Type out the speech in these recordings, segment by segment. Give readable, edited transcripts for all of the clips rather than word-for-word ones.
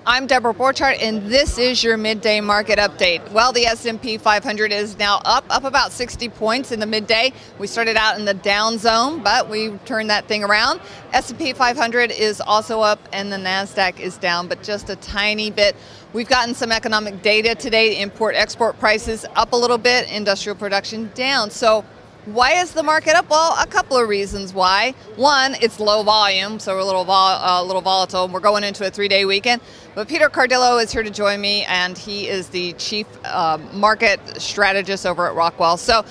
I'm Deborah Borchardt, and this is your midday market update. Well, the S&P 500 is now up about 60 points in the midday. We started out in the down zone, but we turned that thing around. S&P 500 is also up, and the NASDAQ is down, but just a tiny bit. We've gotten some economic data today. Import-export prices up a little bit, industrial production down. So why is the market up? Well, a couple of reasons why. One, it's low volume, so we're a little volatile. We're going into a three-day weekend. But Peter Cardillo is here to join me, and he is the chief market strategist over at Rockwell. So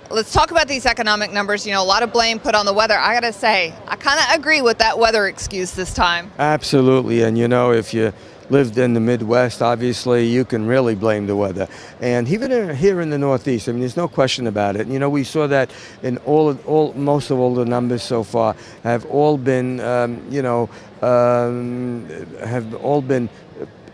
let's talk about these economic numbers. You know, a lot of blame put on the weather. I got to say, I kind of agree with that weather excuse this time. Absolutely. And, you know, if you lived in the Midwest, obviously you can really blame the weather. And even here in the Northeast, I mean, there's no question about it. You know, we saw that in most of all the numbers so far have all been, have all been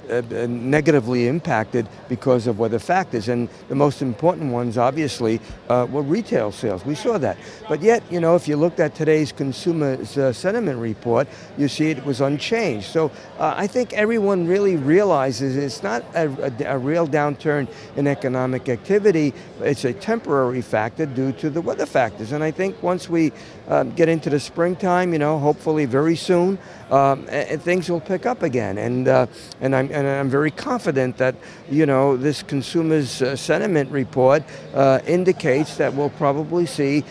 negatively impacted because of weather factors, and the most important ones obviously were retail sales. We saw that, but yet, you know, if you looked at today's consumer sentiment report, you see it was unchanged. So I think everyone really realizes it's not a real downturn in economic activity. It's a temporary factor due to the weather factors, and I think once we get into the springtime, you know, hopefully very soon, things will pick up again, and I'm very confident that, you know, this consumer's sentiment report indicates that we'll probably see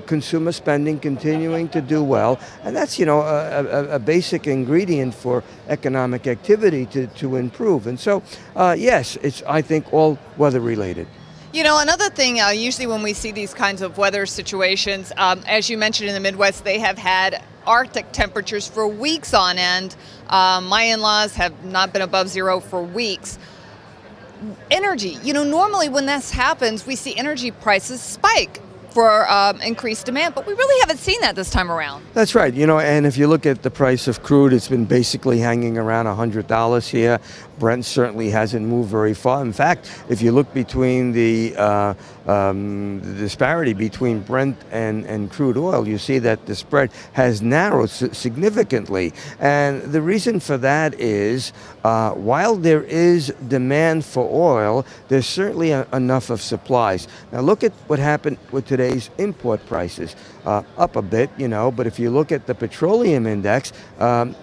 consumer spending continuing to do well, and that's, you know, a basic ingredient for economic activity to improve. And so, yes, it's, I think, all weather related. You know, another thing, usually when we see these kinds of weather situations, as you mentioned in the Midwest, they have had Arctic temperatures for weeks on end. My in-laws have not been above zero for weeks. Energy, you know, normally when this happens, we see energy prices spike for increased demand, but we really haven't seen that this time around. That's right. You know, and if you look at the price of crude, it's been basically hanging around $100 here. Brent certainly hasn't moved very far. In fact, if you look between the disparity between Brent and crude oil, you see that the spread has narrowed significantly. And the reason for that is, while there is demand for oil, there's certainly enough of supplies. Now look at what happened with today's import prices. Up a bit, you know, but if you look at the petroleum index,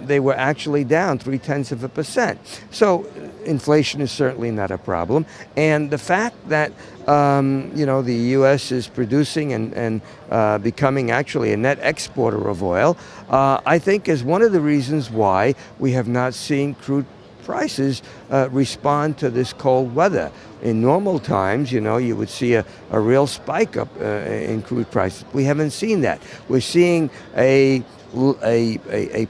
they were actually down 0.3%. So inflation is certainly not a problem. And the fact that, you know, the U.S. is producing and becoming actually a net exporter of oil, I think is one of the reasons why we have not seen crude prices respond to this cold weather. In normal times, you know, you would see a real spike up in crude prices. We haven't seen that. We're seeing a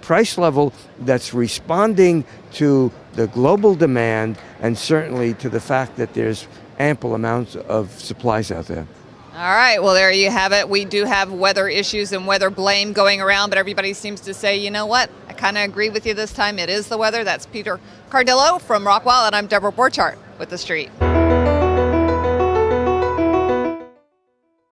price level that's responding to the global demand and certainly to the fact that there's ample amounts of supplies out there. All right, well, there you have it. We do have weather issues and weather blame going around, but everybody seems to say, you know what, I kind of agree with you this time. It is the weather. That's Peter Cardillo from Rockwell, and I'm Deborah Borchardt with The Street.